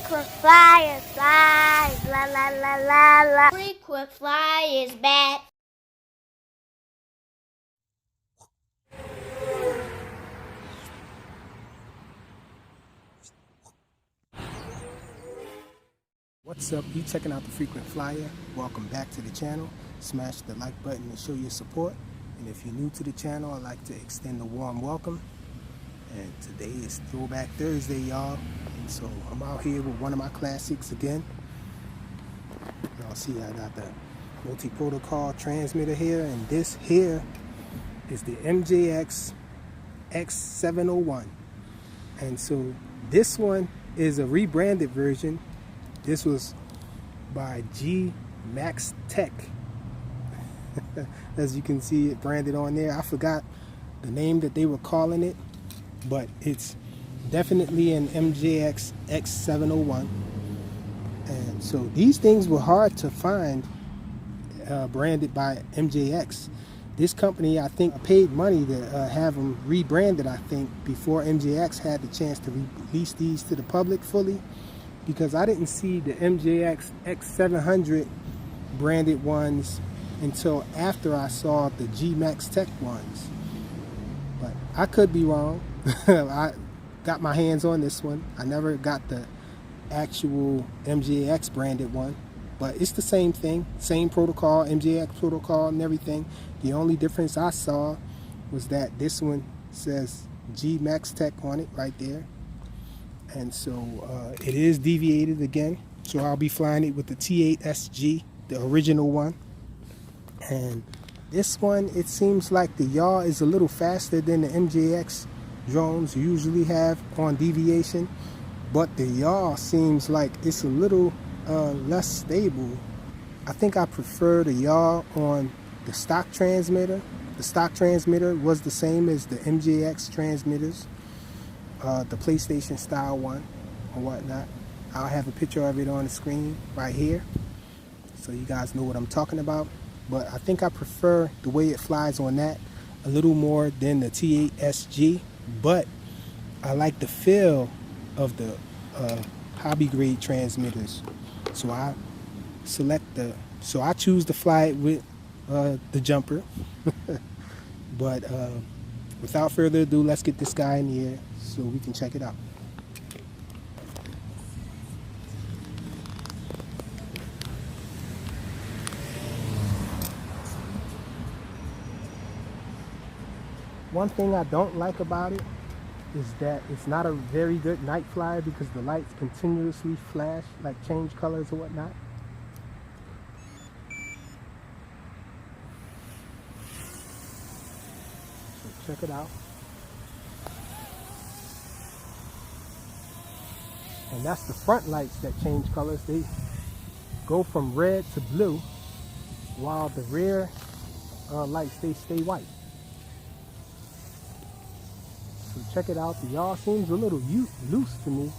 Frequent flyers, flies, la la la la la. Frequent flyers back. What's up? You checking out the Frequent Flyer? Welcome back to the channel. Smash the like button to show your support. And if you're new to the channel, I'd like to extend a warm welcome. And today is Throwback Thursday, y'all. And so I'm out here with one of my classics again. Y'all see I got the multi-protocol transmitter here, and this here is the MJX X701. And so this one is a rebranded version. This was by G Max Tech. As you can see it branded on there. I forgot the name that they were calling it, but it's definitely an MJX X701. And so these things were hard to find branded by MJX. This company, I think, paid money to have them rebranded, I think, before MJX had the chance to release these to the public fully. Because I didn't see the MJX X700 branded ones until after I saw the G Max Tech ones. But I could be wrong. I got my hands on this one. I never got the actual MJX branded one. But it's the same thing. Same protocol, MJX protocol and everything. The only difference I saw was that this one says G Max Tech on it right there. And so it is deviated again, so I'll be flying it with the T8SG, the original one. And this one, it seems like the yaw is a little faster than the MJX drones usually have on deviation, but the yaw seems like it's a little less stable. I think I prefer the yaw on the stock transmitter. The stock transmitter was the same as the MJX transmitters. The PlayStation style one or whatnot. I'll have a picture of it on the screen right here so you guys know what I'm talking about. But I think I prefer the way it flies on that a little more than the T8SG, but I like the feel of the hobby grade transmitters. So I choose to fly it with the jumper. But without further ado, let's get this guy in the air so we can check it out. One thing I don't like about it is that it's not a very good night flyer because the lights continuously flash, like change colors or whatnot. So check it out. And that's the front lights that change colors. They go from red to blue, while the rear lights, they stay white. So check it out. The yaw seems a little loose to me.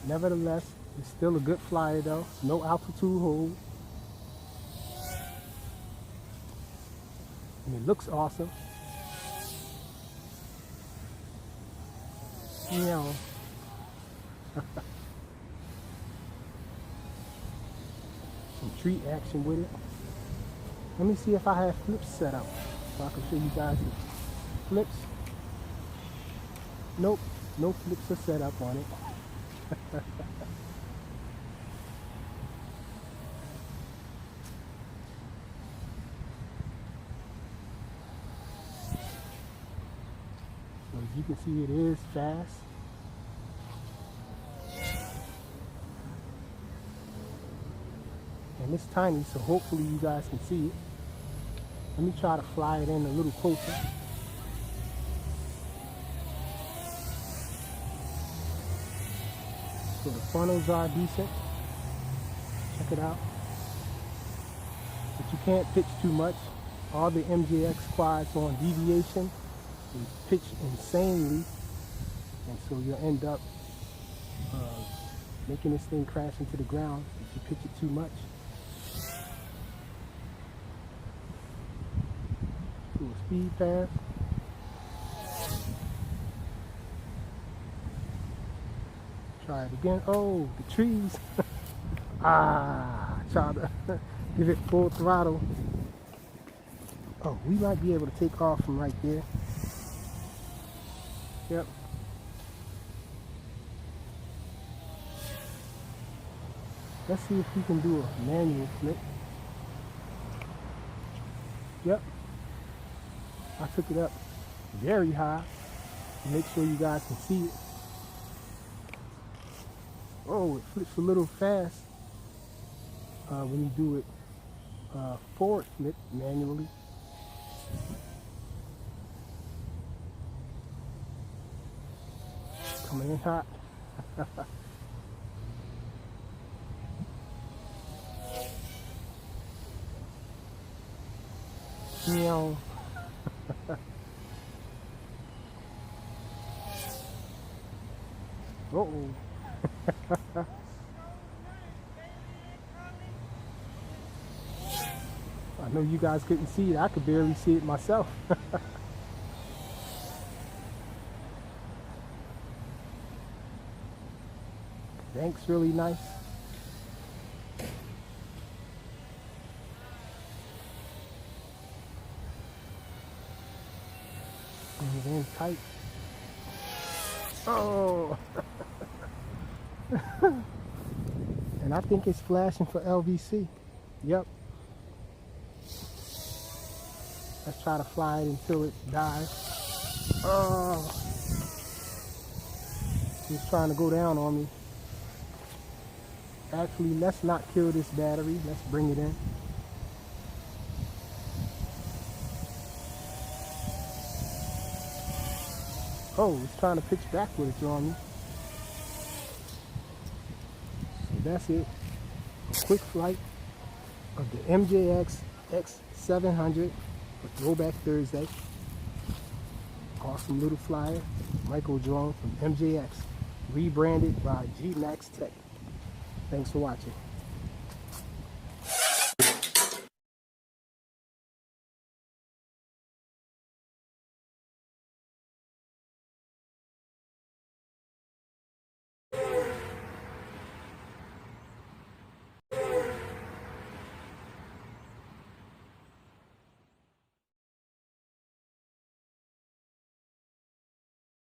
Nevertheless, it's still a good flyer though. No altitude hold. And it looks awesome. Meow. Some treat action with it. Let me see if I have flips set up so I can show you guys the flips. Nope, no flips are set up on it. So as you can see, it is fast. And it's tiny, so hopefully you guys can see it. Let me try to fly it in a little closer. So the funnels are decent. Check it out. But you can't pitch too much. All the MJX quads on deviation, they pitch insanely. And so you'll end up making this thing crash into the ground if you pitch it too much. To a speed pass. Try it again. Oh, the trees. Try to give it full throttle. Oh, we might be able to take off from right there. Yep. Let's see if we can do a manual flip. Yep. I took it up very high. Make sure you guys can see it. Oh, it flips a little fast when you do it forward flip manually. Coming in hot. Meow. Uh-oh. I know you guys couldn't see it. I could barely see it myself. Bank's really nice. And then tight. Oh! And I think it's flashing for LVC. Yep. Let's try to fly it until it dies. Oh! It's trying to go down on me. Actually, let's not kill this battery. Let's bring it in. Oh, it's trying to pitch backward. It's on me. So that's it. A quick flight of the MJX X700 for Throwback Thursday. Awesome little flyer. Micro drone from MJX. Rebranded by G Max Tech. Thanks for watching.